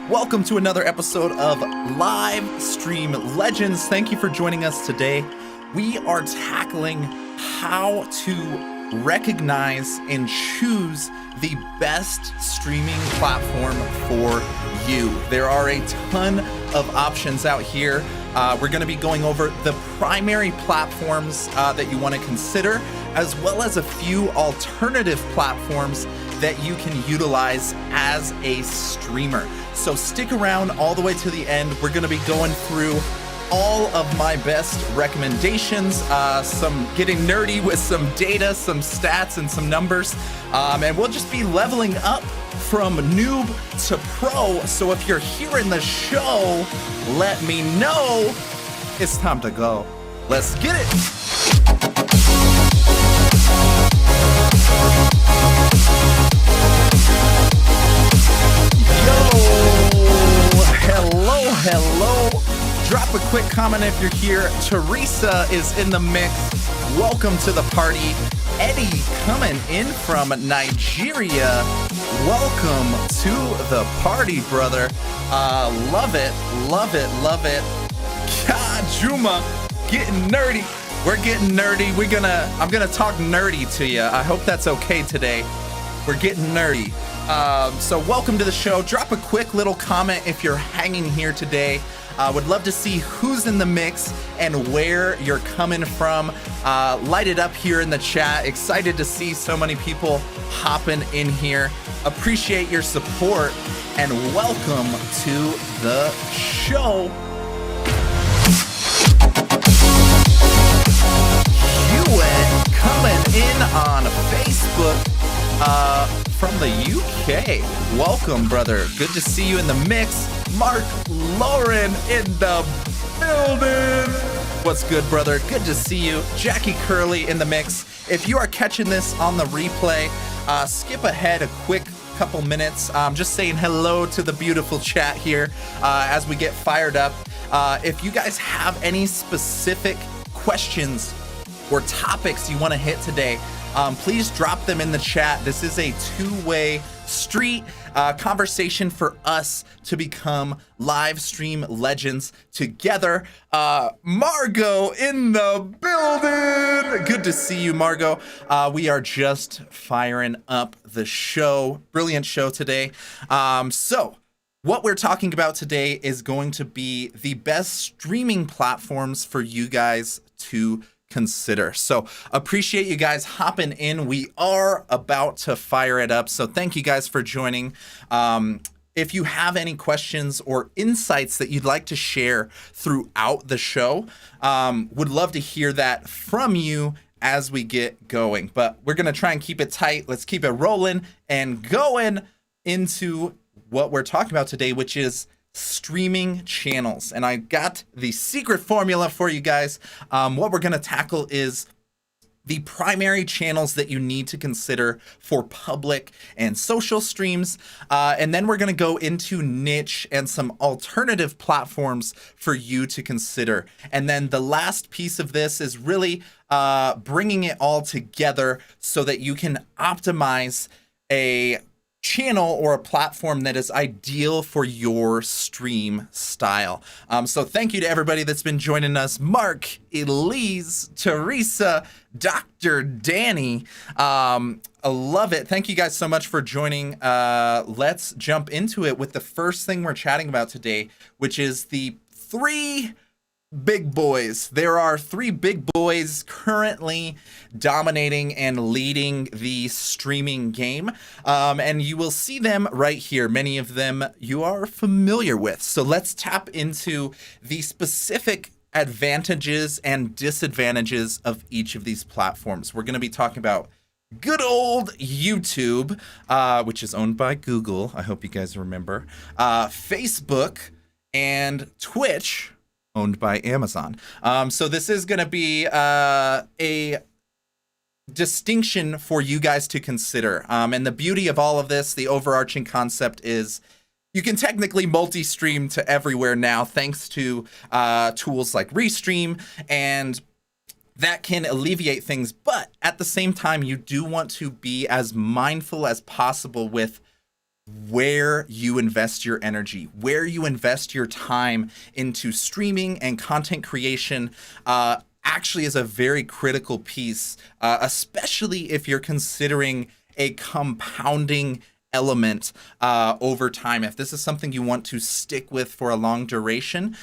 Welcome to another episode of Livestream Legends. Thank you for joining us today. We are tackling how to recognize and choose the best streaming platform for you. There are a ton of options out here. We're going to be going over the primary platforms that you want to consider, as well as a few alternative platforms that you can utilize as a streamer. So stick around all the way to the end. We're going to be going through all of my best recommendations, some getting nerdy with some data, some stats, and some numbers. And we'll just be leveling up from noob to pro. So if you're here in the show, let me know. It's time to go. Let's get it. Hello. Drop a quick comment if you're here. Teresa is in the mix. Welcome to the party. Eddie coming in from Nigeria. Welcome to the party, brother. Love it. Kajuma, getting nerdy. We're getting nerdy. I'm gonna talk nerdy to you. I hope that's okay today. We're getting nerdy. So welcome to the show. Drop a quick little comment if you're hanging here today. Would love to see who's in the mix and where you're coming from. Light it up here in the chat. Excited to see so many people hopping in here. Appreciate your support and welcome to the show. Hewitt coming in on Facebook. From the UK. Welcome, brother. Good to see you in the mix. Mark Lauren in the building. What's good, brother? Good to see you. Jackie Curley in the mix. If you are catching this on the replay, skip ahead a quick couple minutes. Just saying hello to the beautiful chat here as we get fired up. If you guys have any specific questions or topics you want to hit today, please drop them in the chat. This is a two-way street conversation for us to become Livestream Legends together. Margot in the building. Good to see you, Margot. We are just firing up the show. Brilliant show today. So what we're talking about today is going to be the best streaming platforms for you guys to consider. So appreciate you guys hopping in. We are about to fire it up. So thank you guys for joining. If you have any questions or insights that you'd like to share throughout the show, would love to hear that from you as we get going. But we're going to try and keep it tight. Let's keep it rolling and going into what we're talking about today, which is streaming channels. And I got the secret formula for you guys. What we're going to tackle is the primary channels that you need to consider for public and social streams. And then we're going to go into niche and some alternative platforms for you to consider. And then the last piece of this is really bringing it all together so that you can optimize a channel or a platform that is ideal for your stream style. So thank you to everybody that's been joining us. Mark, Elise, Teresa, Dr. Danny. I love it. Thank you guys so much for joining. Let's jump into it with the first thing we're chatting about today, which is the three big boys. There are three big boys currently dominating and leading the streaming game. And you will see them right here. Many of them you are familiar with. So let's tap into the specific advantages and disadvantages of each of these platforms. We're going to be talking about good old YouTube, which is owned by Google. I hope you guys remember. Facebook and Twitch, owned by Amazon. So this is going to be a distinction for you guys to consider. And the beauty of all of this, the overarching concept is you can technically multi-stream to everywhere now thanks to tools like Restream, and that can alleviate things. But at the same time, you do want to be as mindful as possible with where you invest your energy, where you invest your time into streaming and content creation, actually is a very critical piece, especially if you're considering a compounding element over time. If this is something you want to stick with for a long duration,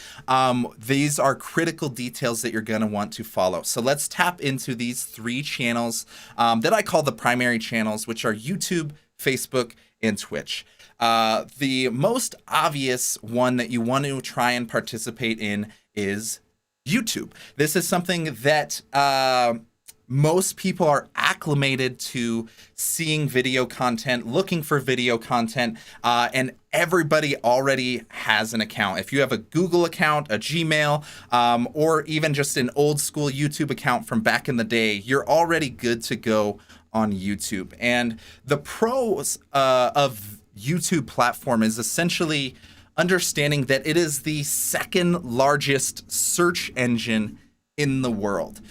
these are critical details that you're going to want to follow. So let's tap into these 3 channels that I call the primary channels, which are YouTube, Facebook, and Twitch. The most obvious one that you want to try and participate in is YouTube. This is something that most people are acclimated to seeing video content, looking for video content, and everybody already has an account. If you have a Google account, a Gmail, or even just an old school YouTube account from back in the day, you're already good to go on YouTube. And the pros of YouTube platform is essentially understanding that it is the second largest search engine in the world.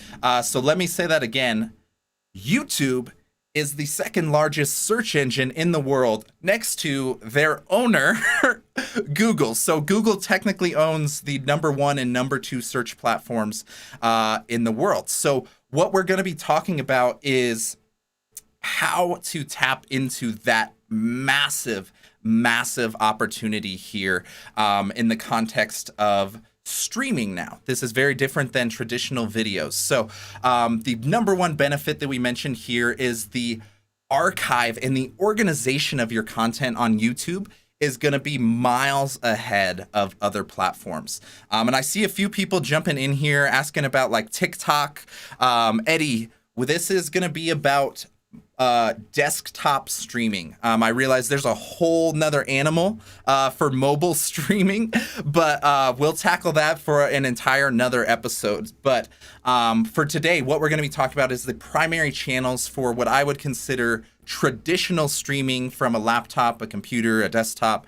So let me say that again. YouTube is the second largest search engine in the world, next to their owner, Google. So Google technically owns the #1 and #2 search platforms in the world. So what we're going to be talking about is how to tap into that massive opportunity here in the context of streaming now. This is very different than traditional videos. So the #1 benefit that we mentioned here is the archive and the organization of your content on YouTube is going to be miles ahead of other platforms. And I see a few people jumping in here asking about like TikTok. Eddie, this is going to be about desktop streaming. I realize there's a whole nother animal for mobile streaming, but we'll tackle that for an entire another episode. But for today, what we're going to be talking about is the primary channels for what I would consider traditional streaming from a laptop, a computer, a desktop,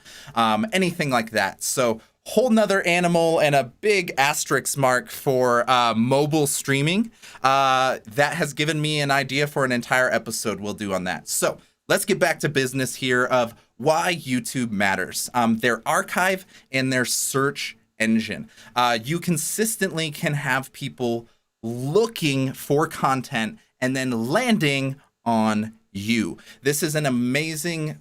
anything like that. So whole nother animal and a big asterisk mark for mobile streaming. That has given me an idea for an entire episode we'll do on that. So let's get back to business here of why YouTube matters. Their archive and their search engine. You consistently can have people looking for content and then landing on you. This is an amazing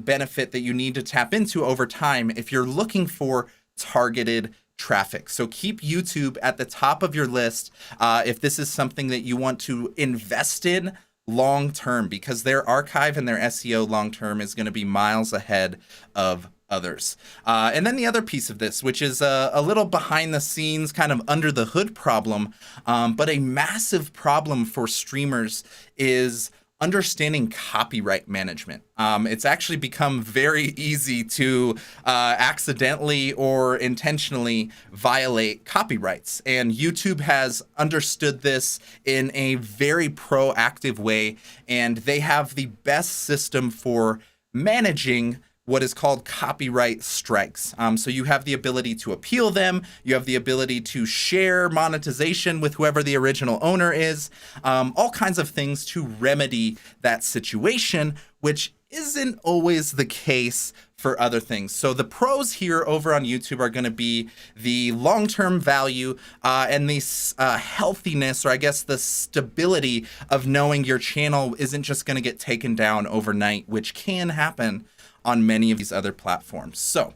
benefit that you need to tap into over time if you're looking for targeted traffic. So keep YouTube at the top of your list if this is something that you want to invest in long term, because their archive and their SEO long term is going to be miles ahead of others. And then the other piece of this, which is a little behind the scenes, kind of under the hood problem, but a massive problem for streamers, is understanding copyright management. It's actually become very easy to accidentally or intentionally violate copyrights. And YouTube has understood this in a very proactive way, and they have the best system for managing what is called copyright strikes. So you have the ability to appeal them. You have the ability to share monetization with whoever the original owner is. All kinds of things to remedy that situation, which isn't always the case for other things. So the pros here over on YouTube are going to be the long-term value and the healthiness, or I guess the stability of knowing your channel isn't just going to get taken down overnight, which can happen on many of these other platforms. So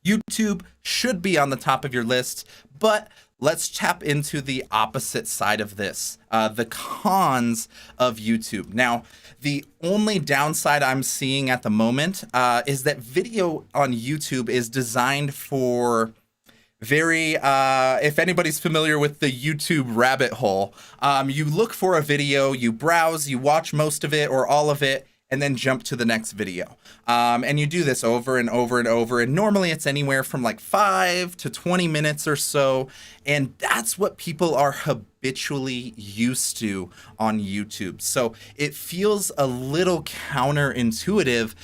YouTube should be on the top of your list, but let's tap into the opposite side of this, the cons of YouTube. Now, the only downside I'm seeing at the moment is that video on YouTube is designed for very, if anybody's familiar with the YouTube rabbit hole, you look for a video, you browse, you watch most of it or all of it, and then jump to the next video. And you do this over and over and over. And normally it's anywhere from like 5 to 20 minutes or so. And that's what people are habitually used to on YouTube. So it feels a little counterintuitive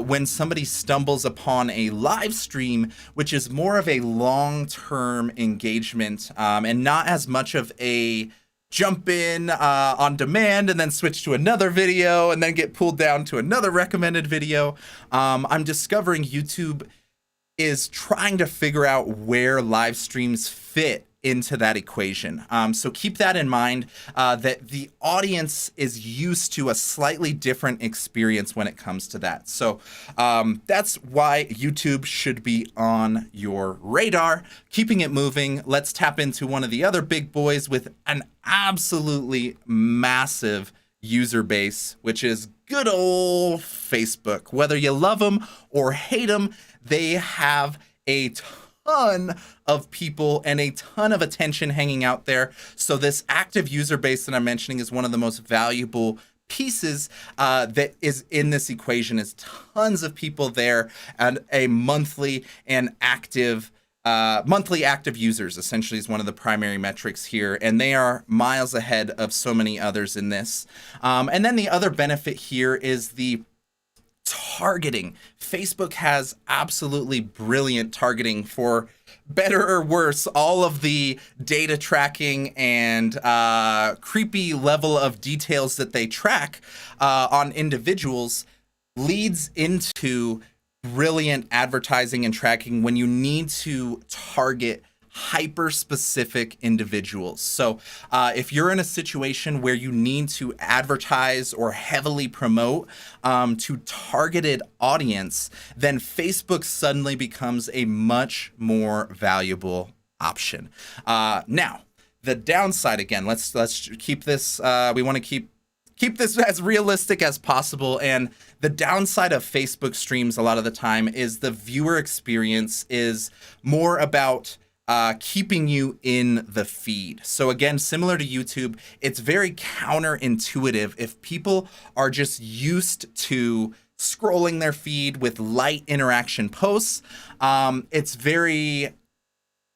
when somebody stumbles upon a live stream, which is more of a long-term engagement and not as much of a jump in on demand and then switch to another video and then get pulled down to another recommended video. I'm discovering YouTube is trying to figure out where live streams fit into that equation. So keep that in mind, that the audience is used to a slightly different experience when it comes to that. So that's why YouTube should be on your radar. Keeping it moving, let's tap into one of the other big boys with an absolutely massive user base, which is good old Facebook. Whether you love them or hate them, they have a ton of people and a ton of attention hanging out there. So this active user base that I'm mentioning is one of the most valuable pieces that is in this equation. Is tons of people there and a monthly active users essentially is one of the primary metrics here, and they are miles ahead of so many others in this. And then the other benefit here is the targeting. Facebook has absolutely brilliant targeting. For better or worse, all of the data tracking and creepy level of details that they track on individuals leads into brilliant advertising and tracking when you need to target hyper-specific individuals. So if you're in a situation where you need to advertise or heavily promote to targeted audience, then Facebook suddenly becomes a much more valuable option. Now, the downside, again, let's keep this, we want to keep this as realistic as possible. And the downside of Facebook streams a lot of the time is the viewer experience is more about keeping you in the feed. So again, similar to YouTube, it's very counterintuitive. If people are just used to scrolling their feed with light interaction posts, it's very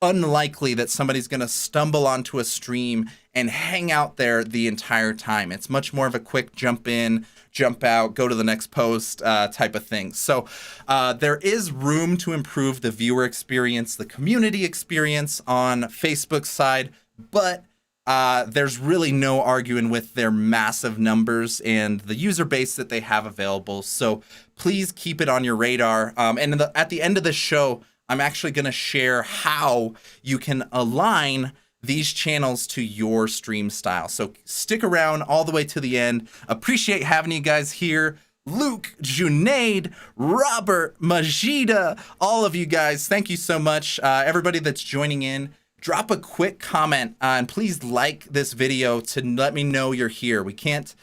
unlikely that somebody's going to stumble onto a stream and hang out there the entire time. It's much more of a quick jump in, jump out, go to the next post type of thing. So there is room to improve the viewer experience, the community experience on Facebook's side, but there's really no arguing with their massive numbers and the user base that they have available. So please keep it on your radar. And at the end of the show, I'm actually going to share how you can align these channels to your stream style. So stick around all the way to the end. Appreciate having you guys here. Luke, Junaid, Robert, Majida, all of you guys, thank you so much. Everybody that's joining in, drop a quick comment and please like this video to let me know you're here. We can't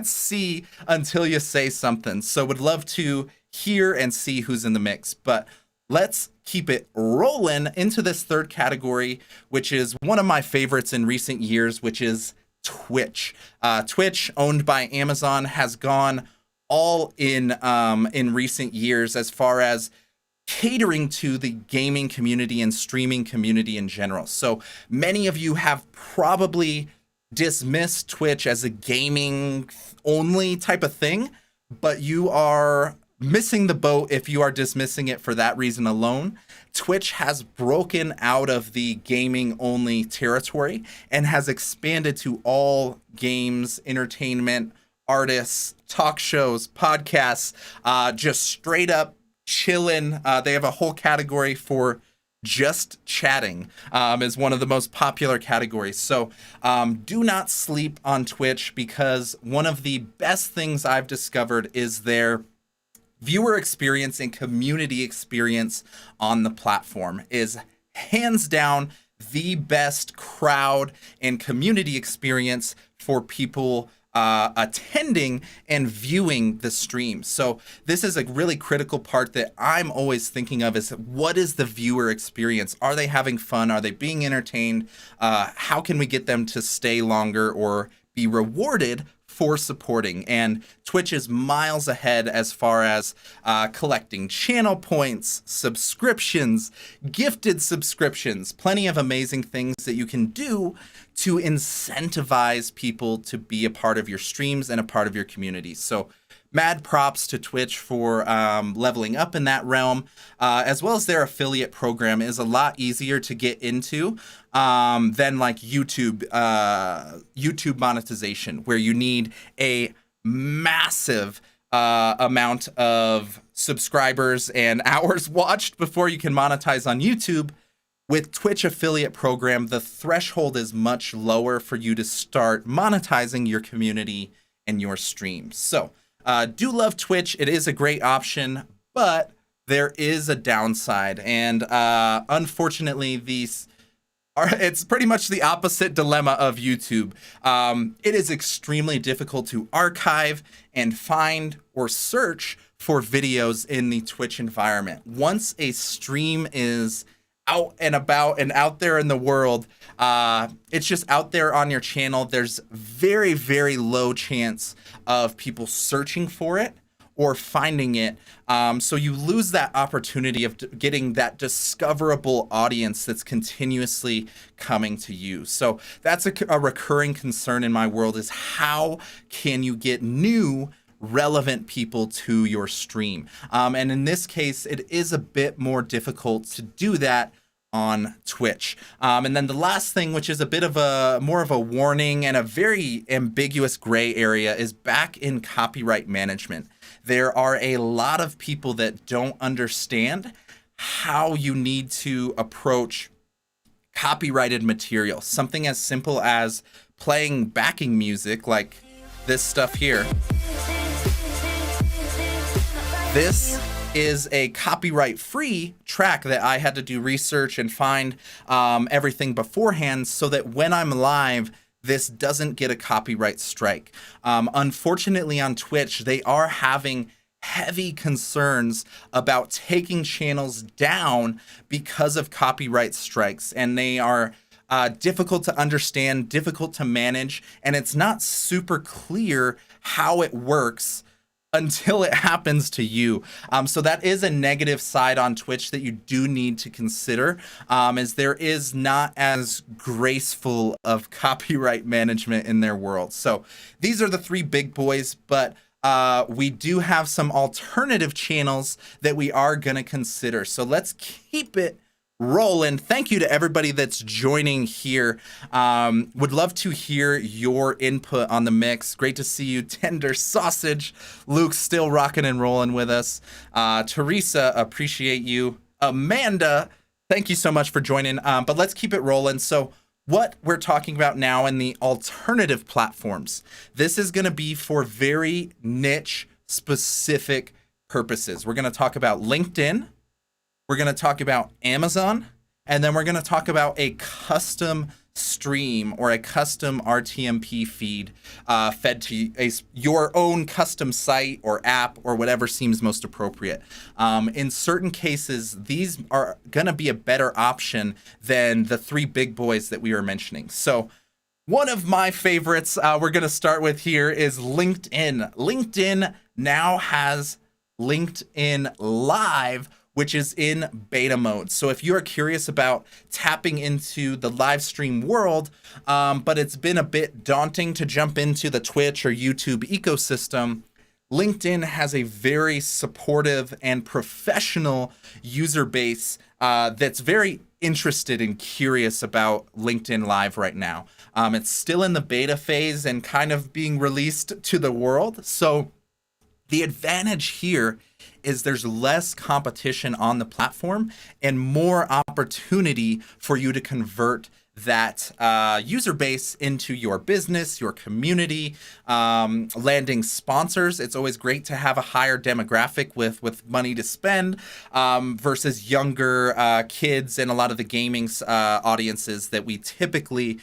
see until you say something. So would love to hear and see who's in the mix. But let's keep it rolling into this third category, which is one of my favorites in recent years, which is Twitch. Twitch, owned by Amazon, has gone all in recent years as far as catering to the gaming community and streaming community in general. So many of you have probably dismissed Twitch as a gaming only type of thing, but you are missing the boat if you are dismissing it for that reason alone. Twitch has broken out of the gaming only territory and has expanded to all games, entertainment, artists, talk shows, podcasts, just straight up chilling. They have a whole category for just chatting, is one of the most popular categories. So do not sleep on Twitch, because one of the best things I've discovered is their viewer experience and community experience on the platform is hands down the best crowd and community experience for people attending and viewing the stream. So this is a really critical part that I'm always thinking of, is what is the viewer experience? Are they having fun? Are they being entertained? How can we get them to stay longer or be rewarded for supporting? And Twitch is miles ahead as far as collecting channel points, subscriptions, gifted subscriptions, plenty of amazing things that you can do to incentivize people to be a part of your streams and a part of your community. So mad props to Twitch for leveling up in that realm, as well as their affiliate program is a lot easier to get into than like YouTube monetization, where you need a massive amount of subscribers and hours watched before you can monetize on YouTube. With Twitch affiliate program, the threshold is much lower for you to start monetizing your community and your streams. So do love Twitch. It is a great option, but there is a downside. And unfortunately, it's pretty much the opposite dilemma of YouTube. It is extremely difficult to archive and find or search for videos in the Twitch environment. Once a stream is out and about and out there in the world, it's just out there on your channel. There's very, very low chance of people searching for it or finding it. So you lose that opportunity of getting that discoverable audience that's continuously coming to you. So that's a recurring concern in my world, is how can you get new relevant people to your stream? And in this case, it is a bit more difficult to do that on Twitch. And then the last thing, which is a bit of more of a warning and a very ambiguous gray area, is back in copyright management. There are a lot of people that don't understand how you need to approach copyrighted material. Something as simple as playing backing music like this stuff here. This is a copyright-free track that I had to do research and find everything beforehand so that when I'm live, this doesn't get a copyright strike. Unfortunately, on Twitch, they are having heavy concerns about taking channels down because of copyright strikes, and they are difficult to understand, difficult to manage, and it's not super clear how it works until it happens to you. So that is a negative side on Twitch that you do need to consider, as there is not as graceful of copyright management in their world. So these are the three big boys, but we do have some alternative channels that we are going to consider. So let's keep it rolling. Thank you to everybody that's joining here. Would love to hear your input on the mix. Great to see you, Tender Sausage. Luke's still rocking and rolling with us. Teresa, appreciate you. Amanda, thank you so much for joining. But let's keep it rolling. So what we're talking about now in the alternative platforms, this is going to be for very niche specific purposes. We're going to talk about LinkedIn. We're going to talk about Amazon, and then we're going to talk about a custom stream or a custom RTMP feed fed to your own custom site or app or whatever seems most appropriate. In certain cases, these are going to be a better option than the three big boys that we were mentioning. So one of my favorites we're going to start with here is LinkedIn. LinkedIn now has LinkedIn Live, which is in beta mode. So if you're curious about tapping into the live stream world, but it's been a bit daunting to jump into the Twitch or YouTube ecosystem, LinkedIn has a very supportive and professional user base that's very interested and curious about LinkedIn Live right now. It's still in the beta phase and kind of being released to the world. So the advantage here is there's less competition on the platform and more opportunity for you to convert that user base into your business, your community, landing sponsors. It's always great to have a higher demographic with money to spend versus younger kids and a lot of the gaming audiences that we typically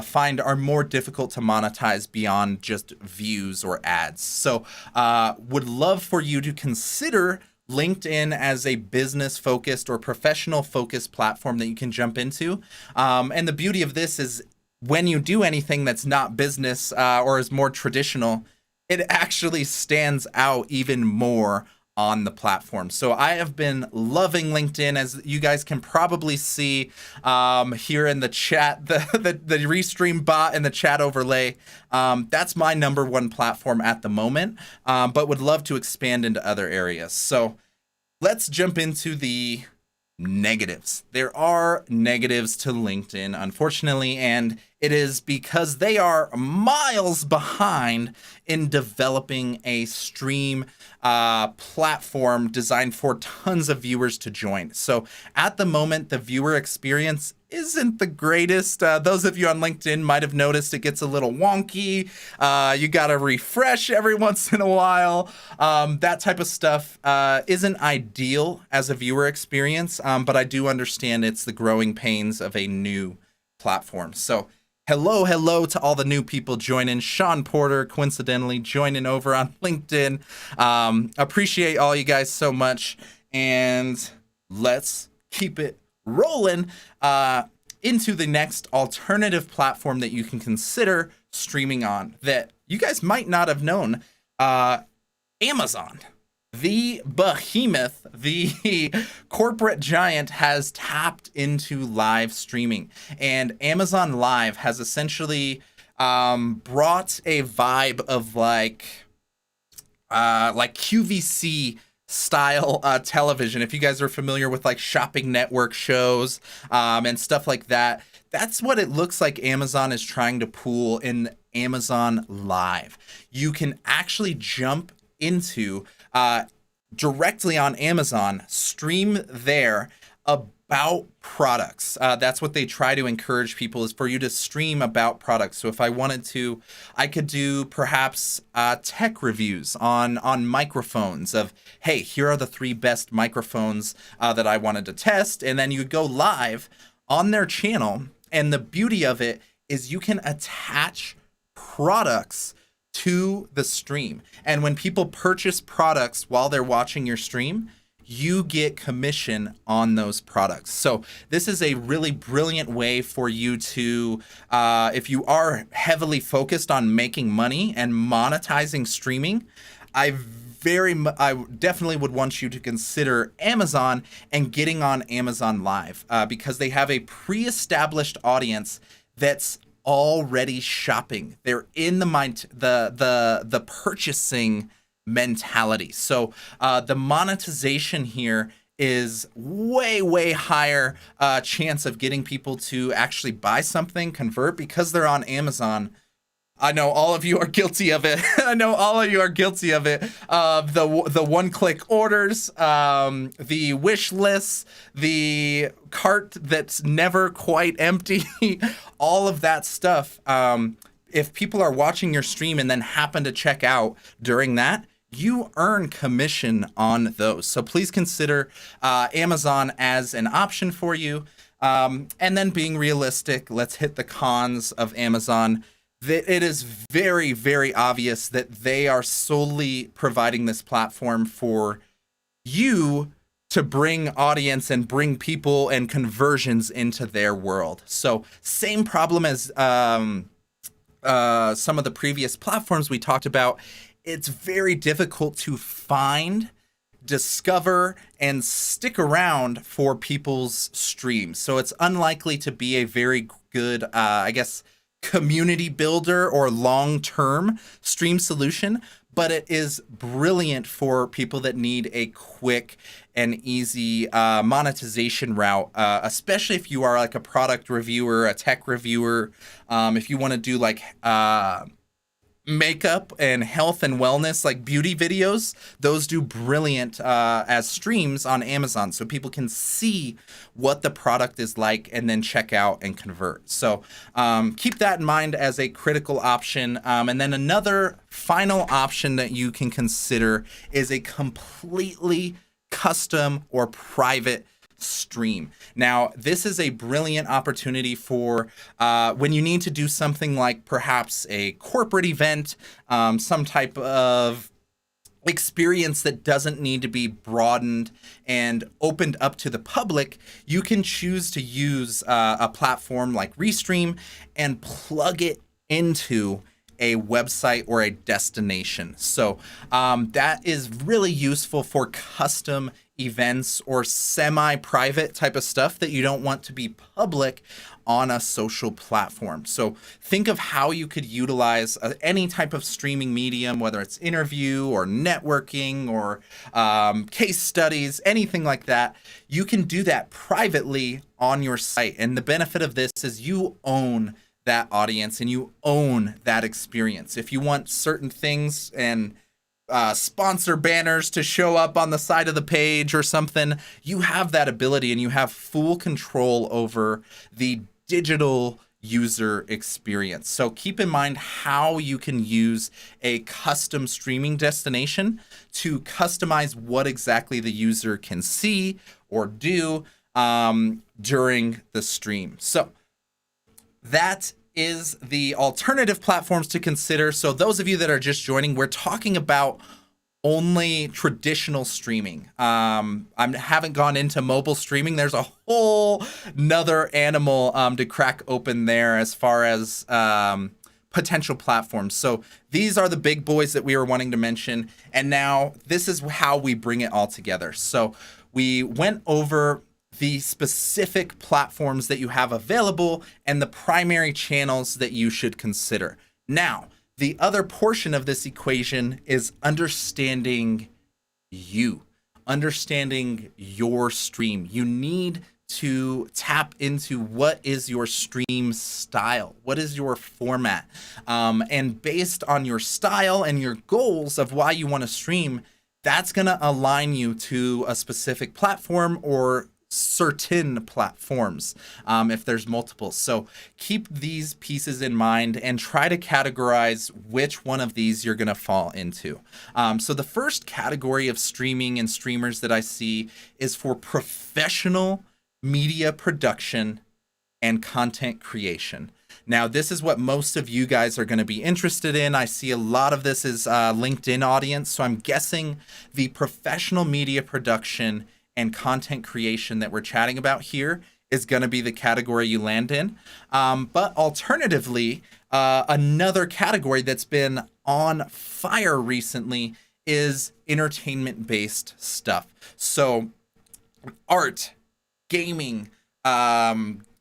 find are more difficult to monetize beyond just views or ads. So would love for you to consider LinkedIn as a business-focused or professional-focused platform that you can jump into. And the beauty of this is when you do anything that's not business or is more traditional, it actually stands out even more on the platform. So I have been loving LinkedIn, as you guys can probably see here in the chat, the Restream bot and the chat overlay. That's my #1 platform at the moment, but would love to expand into other areas. So let's jump into the negatives. There are negatives to LinkedIn, unfortunately, and it is because they are miles behind in developing a stream platform designed for tons of viewers to join. So at the moment, the viewer experience isn't the greatest. Those of you on LinkedIn might have noticed it gets a little wonky. You got to refresh every once in a while. That type of stuff isn't ideal as a viewer experience, but I do understand it's the growing pains of a new platform. So hello to all the new people joining. Sean Porter, coincidentally, joining over on LinkedIn. Appreciate all you guys so much. And let's keep it rolling into the next alternative platform that you can consider streaming on that you guys might not have known. Amazon. The behemoth, the corporate giant, has tapped into live streaming, and Amazon Live has essentially brought a vibe of like QVC style television. If you guys are familiar with like shopping network shows and stuff like that, that's what it looks like Amazon is trying to pull in Amazon Live. You can actually jump into directly on Amazon, stream there about products. That's what they try to encourage people, is for you to stream about products. So if I wanted to, I could do perhaps tech reviews on microphones of, hey, here are the 3 best microphones that I wanted to test. And then you go live on their channel. And the beauty of it is you can attach products to the stream. And when people purchase products while they're watching your stream, you get commission on those products. So this is a really brilliant way for you to, if you are heavily focused on making money and monetizing streaming, I definitely would want you to consider Amazon and getting on Amazon Live because they have a pre-established audience that's already shopping. They're in the purchasing mentality. So the monetization here is way higher chance of getting people to actually buy something, convert, because they're on Amazon. I know all of you are guilty of it. The one-click orders, the wish lists, the cart that's never quite empty, all of that stuff. If people are watching your stream and then happen to check out during that, you earn commission on those. So please consider Amazon as an option for you. And then being realistic, let's hit the cons of Amazon. It is very obvious that they are solely providing this platform for you to bring audience and bring people and conversions into their world. So same problem as some of the previous platforms we talked about. It's very difficult to find, discover, and stick around for people's streams. So it's unlikely to be a very good, community builder or long-term stream solution, but it is brilliant for people that need a quick and easy monetization route, especially if you are like a product reviewer, a tech reviewer, if you want to do like makeup and health and wellness, like beauty videos. Those do brilliant as streams on Amazon, so people can see what the product is like and then check out and convert. So keep that in mind as a critical option. And then another final option that you can consider is a completely custom or private stream. Now, this is a brilliant opportunity for when you need to do something like perhaps a corporate event, some type of experience that doesn't need to be broadened and opened up to the public. You can choose to use a platform like Restream and plug it into a website or a destination. So that is really useful for custom events or semi-private type of stuff that you don't want to be public on a social platform. So think of how you could utilize any type of streaming medium, whether it's interview or networking or case studies, anything like that. You can do that privately on your site. And the benefit of this is you own that audience and you own that experience. If you want certain things and sponsor banners to show up on the side of the page or something, you have that ability and you have full control over the digital user experience. So keep in mind how you can use a custom streaming destination to customize what exactly the user can see or do during the stream. So that is the alternative platforms to consider. So those of you that are just joining, we're talking about only traditional streaming. I haven't gone into mobile streaming. There's a whole nother animal to crack open there as far as potential platforms. So these are the big boys that we were wanting to mention. And now this is how we bring it all together. So we went over the specific platforms that you have available and the primary channels that you should consider. Now, the other portion of this equation is understanding you, understanding your stream. You need to tap into what is your stream style, what is your format, and based on your style and your goals of why you want to stream, that's going to align you to a specific platform or certain platforms if there's multiple. So keep these pieces in mind and try to categorize which one of these you're going to fall into. So the first category of streaming and streamers that I see is for professional media production and content creation. Now, this is what most of you guys are going to be interested in. I see a lot of this is LinkedIn audience. So I'm guessing the professional media production and content creation that we're chatting about here is going to be the category you land in. But alternatively, another category that's been on fire recently is entertainment-based stuff. So art, gaming,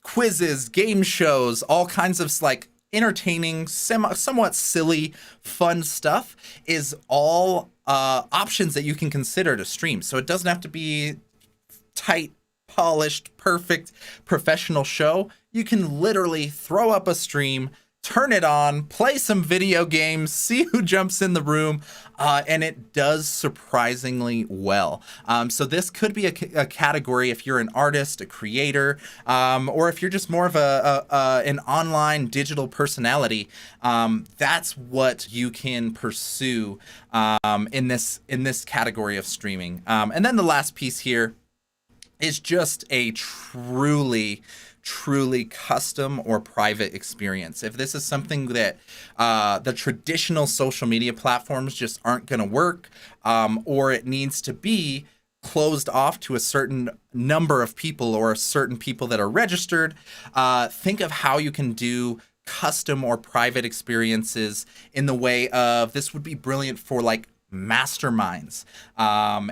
quizzes, game shows, all kinds of like entertaining, somewhat silly, fun stuff is all options that you can consider to stream. So it doesn't have to be tight, polished, perfect, professional show. You can literally throw up a stream, turn it on, play some video games, see who jumps in the room, and it does surprisingly well. So this could be a category if you're an artist, a creator, or if you're just more of an online digital personality. That's what you can pursue in this category of streaming. And then the last piece here is just a truly custom or private experience. If this is something that the traditional social media platforms just aren't going to work, or it needs to be closed off to a certain number of people or certain people that are registered, think of how you can do custom or private experiences in the way of, this would be brilliant for like masterminds,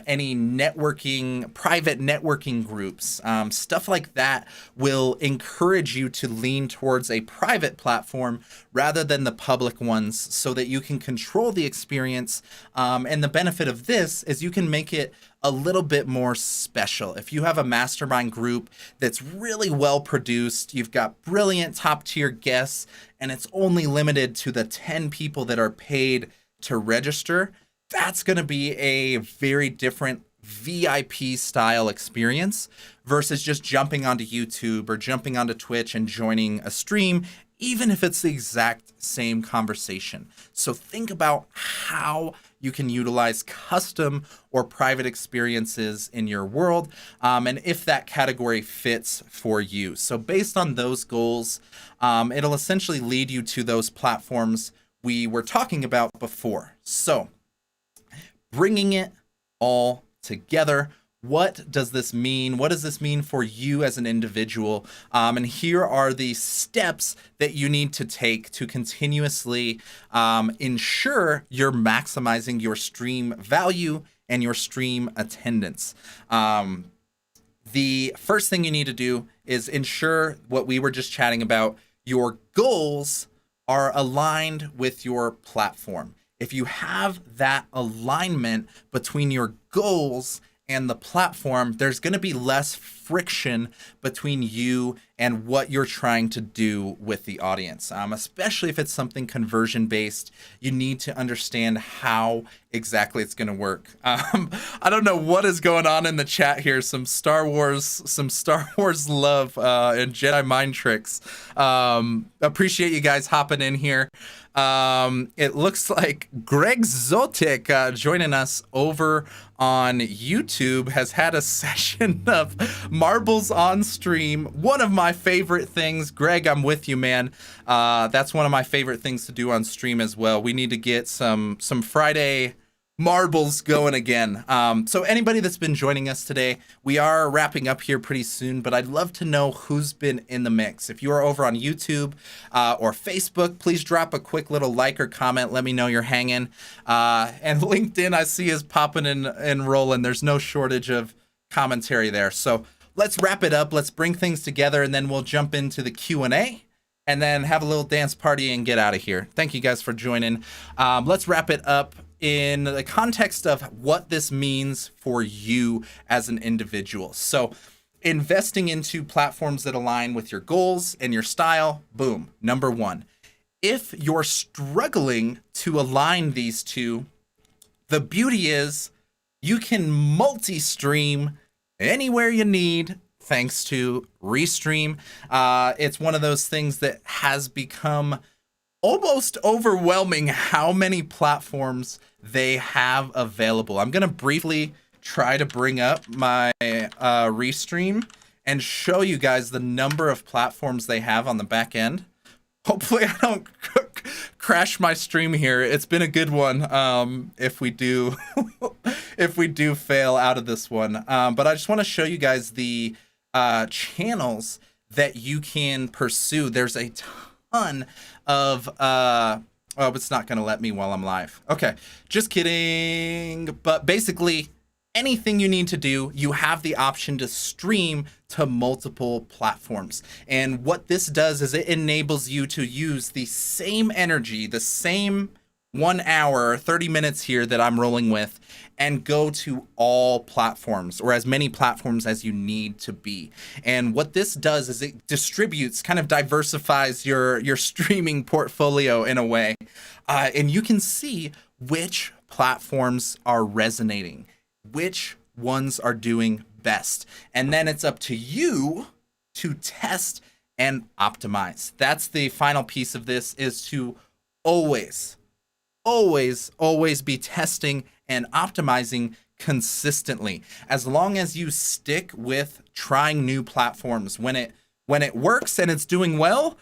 any networking, private networking groups, stuff like that will encourage you to lean towards a private platform rather than the public ones so that you can control the experience. And the benefit of this is you can make it a little bit more special. If you have a mastermind group that's really well produced, you've got brilliant top tier guests, and it's only limited to the 10 people that are paid to register, that's going to be a very different VIP style experience versus just jumping onto YouTube or jumping onto Twitch and joining a stream, even if it's the exact same conversation. So think about how you can utilize custom or private experiences in your world, and if that category fits for you. So based on those goals, it'll essentially lead you to those platforms we were talking about before. So bringing it all together, what does this mean? What does this mean for you as an individual? And here are the steps that you need to take to continuously ensure you're maximizing your stream value and your stream attendance. The first thing you need to do is ensure what we were just chatting about, your goals are aligned with your platform. If you have that alignment between your goals and the platform, there's going to be less friction between you and what you're trying to do with the audience. Especially if it's something conversion based, you need to understand how exactly it's going to work. I don't know what is going on in the chat here. Some Star Wars love and Jedi mind tricks. Appreciate you guys hopping in here. It looks like Greg Zotic joining us over on YouTube has had a session of marbles on stream. One of my favorite things. Greg, I'm with you, man. That's one of my favorite things to do on stream as well. We need to get some Friday marbles going again. So anybody that's been joining us today, we are wrapping up here pretty soon, but I'd love to know who's been in the mix. If you are over on YouTube or Facebook, please drop a quick little like or comment. Let me know you're hanging. And LinkedIn, I see, is popping and rolling. There's no shortage of commentary there. So let's wrap it up. Let's bring things together, and then we'll jump into the Q&A. And then have a little dance party and get out of here. Thank you guys for joining. Let's wrap it up in the context of what this means for you as an individual. So investing into platforms that align with your goals and your style, boom, number one. If you're struggling to align these two, the beauty is you can multi-stream anywhere you need thanks to Restream. It's one of those things that has become almost overwhelming how many platforms they have available. I'm going to briefly try to bring up my Restream and show you guys the number of platforms they have on the back end. Hopefully I don't crash my stream here. It's been a good one. If we do fail out of this one. But I just want to show you guys the channels that you can pursue. There's a ton of oh, it's not gonna let me while I'm live. Okay, just kidding. But basically, anything you need to do, you have the option to stream to multiple platforms. And what this does is it enables you to use the same energy, the same 1 hour, 30 minutes here that I'm rolling with, and go to all platforms, or as many platforms as you need to be. And what this does is it distributes, kind of diversifies your streaming portfolio in a way. And you can see which platforms are resonating, which ones are doing best. And then it's up to you to test and optimize. That's the final piece of this, is to always be testing and optimizing consistently. As long as you stick with trying new platforms, when it works and it's doing well,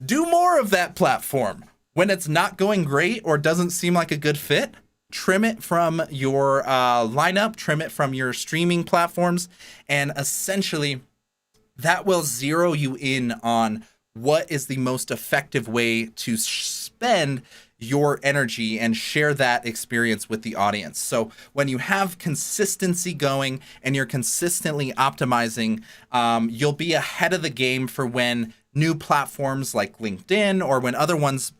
do more of that platform. When it's not going great or doesn't seem like a good fit, trim it from your lineup, trim it from your streaming platforms, and essentially that will zero you in on what is the most effective way to spend your energy and share that experience with the audience. So when you have consistency going and you're consistently optimizing, you'll be ahead of the game for when new platforms like LinkedIn or when other ones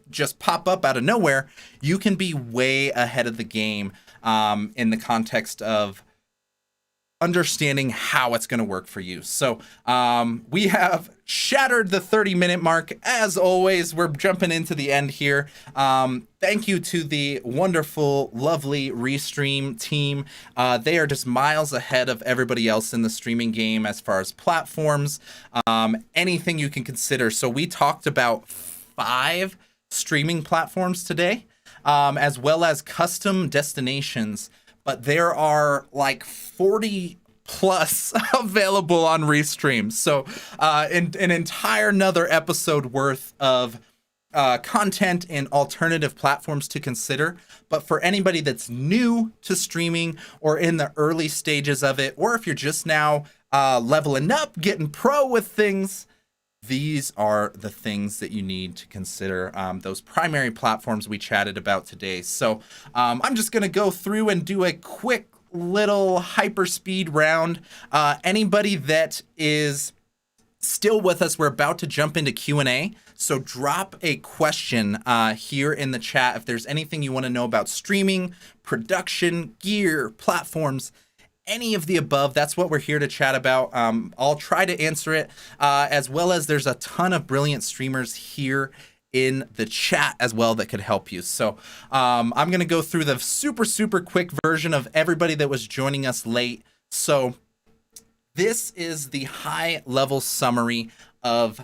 just pop up out of nowhere. You can be way ahead of the game in the context of understanding how it's going to work for you. So we have shattered the 30-minute mark. As always, we're jumping into the end here. Thank you to the wonderful, lovely Restream team. They are just miles ahead of everybody else in the streaming game as far as platforms, anything you can consider. So we talked about 5 streaming platforms today, as well as custom destinations. But there are like 40 plus available on Restream. So an entire another episode worth of content and alternative platforms to consider. But for anybody that's new to streaming or in the early stages of it, or if you're just now leveling up, getting pro with things, these are the things that you need to consider, those primary platforms we chatted about today. So I'm just going to go through and do a quick little hyperspeed round. Anybody that is still with us, we're about to jump into Q&A. So drop a question here in the chat if there's anything you want to know about streaming, production, gear, platforms, any of the above. That's what we're here to chat about. I'll try to answer it, as well as there's a ton of brilliant streamers here in the chat as well that could help you. So I'm going to go through the super quick version of everybody that was joining us late. So this is the high level summary of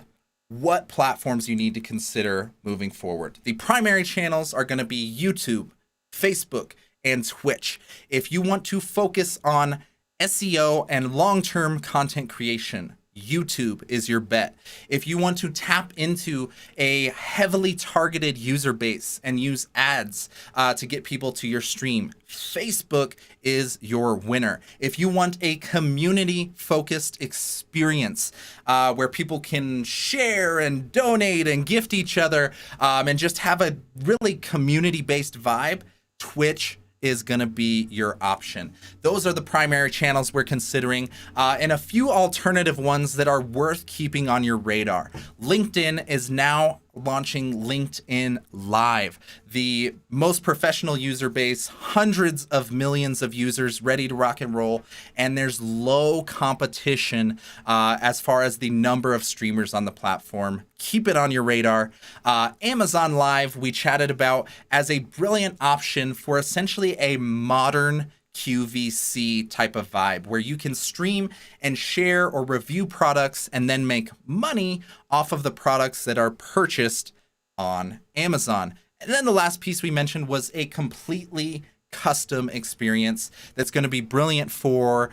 what platforms you need to consider moving forward. The primary channels are going to be YouTube, Facebook, and Twitch. If you want to focus on SEO and long-term content creation, YouTube is your bet. If you want to tap into a heavily targeted user base and use ads to get people to your stream, Facebook is your winner. If you want a community-focused experience where people can share and donate and gift each other and just have a really community-based vibe, Twitch is going to be your option. Those are the primary channels we're considering, and a few alternative ones that are worth keeping on your radar. LinkedIn is now launching LinkedIn Live, the most professional user base, hundreds of millions of users ready to rock and roll, and there's low competition as far as the number of streamers on the platform. Keep it on your radar. Amazon Live, we chatted about as a brilliant option for essentially a modern QVC type of vibe where you can stream and share or review products and then make money off of the products that are purchased on Amazon. And then the last piece we mentioned was a completely custom experience that's going to be brilliant for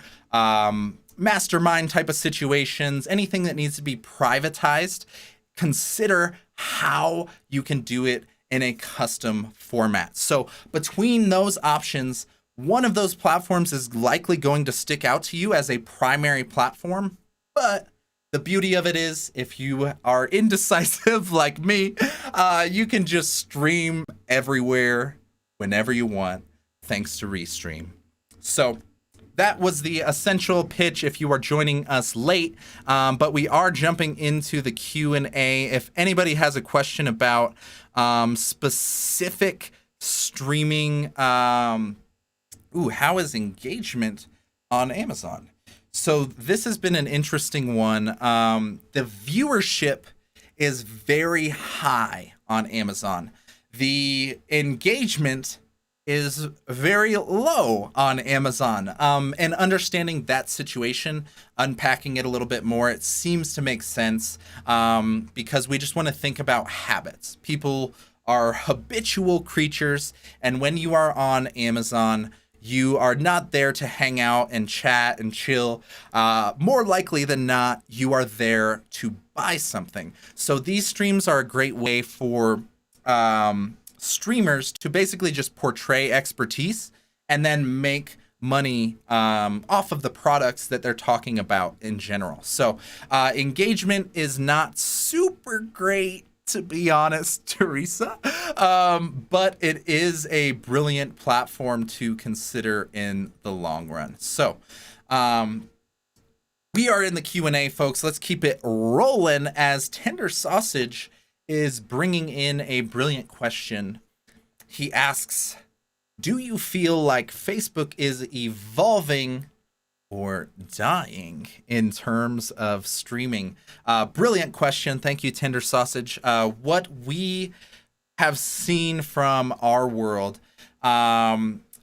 mastermind type of situations, anything that needs to be privatized. Consider how you can do it in a custom format. So between those options, one of those platforms is likely going to stick out to you as a primary platform, but the beauty of it is if you are indecisive like me, you can just stream everywhere whenever you want, thanks to Restream. So that was the essential pitch if you are joining us late, but we are jumping into the Q&A. If anybody has a question about specific streaming, how is engagement on Amazon? So this has been an interesting one. The viewership is very high on Amazon. The engagement is very low on Amazon. And understanding that situation, unpacking it a little bit more, it seems to make sense because we just want to think about habits. People are habitual creatures, and when you are on Amazon, you are not there to hang out and chat and chill. More likely than not, you are there to buy something. So these streams are a great way for streamers to basically just portray expertise and then make money off of the products that they're talking about in general. So engagement is not super great, to be honest, Teresa, but it is a brilliant platform to consider in the long run. So we are in the Q&A, folks. Let's keep it rolling as Tender Sausage is bringing in a brilliant question. He asks, do you feel like Facebook is evolving or dying in terms of streaming? Brilliant question. Thank you, Tender Sausage. What we have seen from our world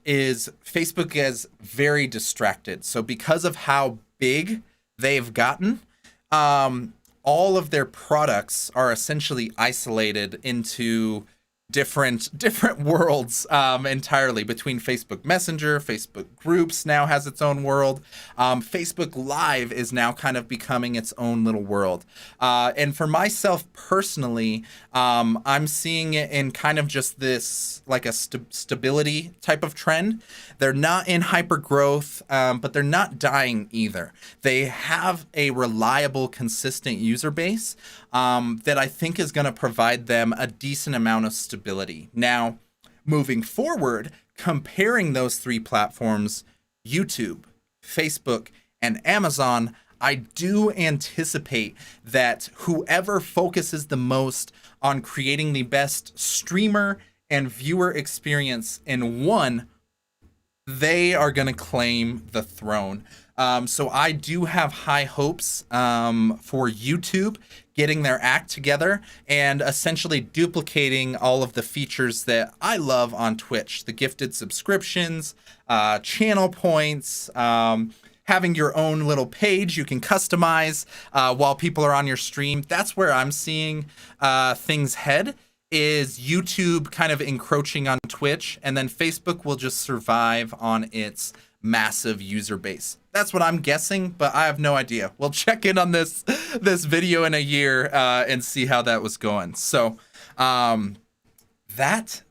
is Facebook is very distracted. So because of how big they've gotten, all of their products are essentially isolated into different worlds entirely between Facebook Messenger. Facebook Groups now has its own world. Facebook Live is now kind of becoming its own little world. And for myself personally, I'm seeing it in kind of just this like a stability type of trend. They're not in hyper growth, but they're not dying either. They have a reliable, consistent user base that I think is going to provide them a decent amount of stability. Now, moving forward, comparing those three platforms, YouTube, Facebook, and Amazon, I do anticipate that whoever focuses the most on creating the best streamer and viewer experience in one, they are going to claim the throne. So I do have high hopes for YouTube getting their act together and essentially duplicating all of the features that I love on Twitch. The gifted subscriptions, channel points, having your own little page you can customize while people are on your stream. That's where I'm seeing things head, is YouTube kind of encroaching on Twitch, and then Facebook will just survive on its massive user base. That's what I'm guessing, but I have no idea. We'll check in on this video in a year and see how that was going. So that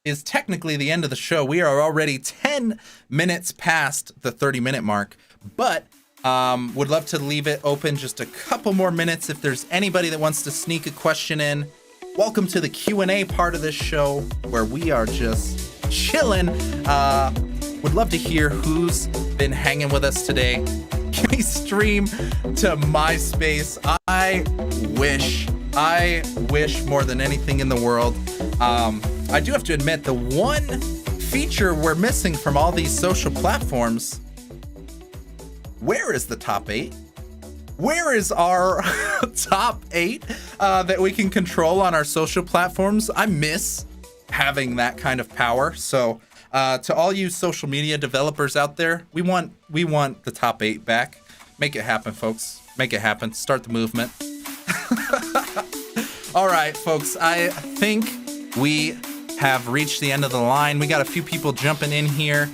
is technically the end of the show. We are already 10 minutes past the 30-minute mark, but would love to leave it open just a couple more minutes if there's anybody that wants to sneak a question in. Welcome to the Q&A part of this show where we are just chilling. Would love to hear who's been hanging with us today. Can we stream to MySpace? I wish more than anything in the world. I do have to admit, the one feature we're missing from all these social platforms, where is the top 8? Where is our top 8 that we can control on our social platforms? I miss having that kind of power. So to all you social media developers out there, we want the top 8 back. Make it happen, folks. Make it happen. Start the movement. All right, folks. I think we have reached the end of the line. We got a few people jumping in here.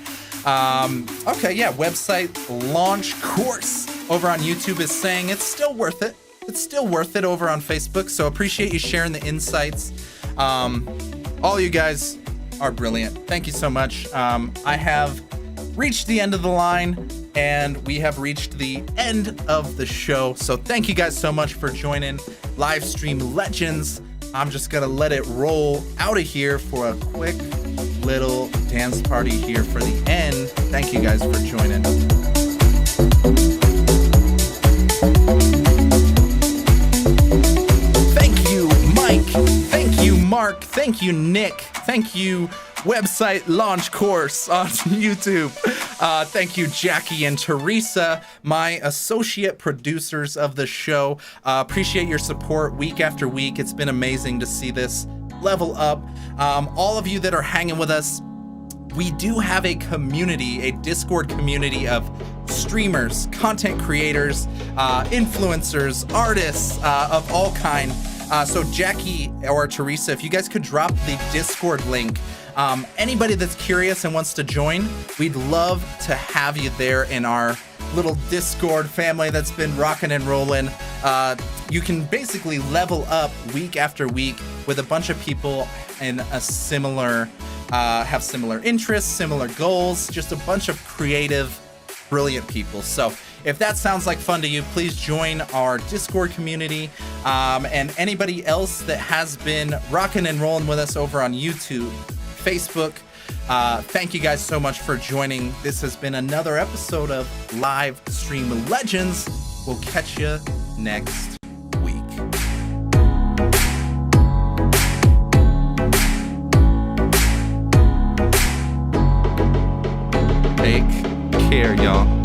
Okay, yeah, website launch course over on YouTube is saying it's still worth it. It's still worth it over on Facebook. So appreciate you sharing the insights. All you guys are brilliant. Thank you so much. I have reached the end of the line, and we have reached the end of the show. So thank you guys so much for joining Livestream Legends. I'm just gonna let it roll out of here for a quick little dance party here for the end. Thank you guys for joining. Thank you, Mike. Thank you, Mark. Thank you, Nick. Thank you, website launch course on YouTube. Thank you, Jackie and Teresa, my associate producers of the show. Appreciate your support week after week. It's been amazing to see this level up. All of you that are hanging with us, we do have a community, a Discord community of streamers, content creators, influencers, artists of all kind. So Jackie or Teresa, if you guys could drop the Discord link, anybody that's curious and wants to join, we'd love to have you there in our little Discord family that's been rocking and rolling. You can basically level up week after week with a bunch of people in a similar, have similar interests, similar goals, just a bunch of creative, brilliant people. So if that sounds like fun to you, please join our Discord community. And anybody else that has been rocking and rolling with us over on YouTube, Facebook, thank you guys so much for joining. This has been another episode of Livestream Legends. We'll catch you next week. Take care, y'all.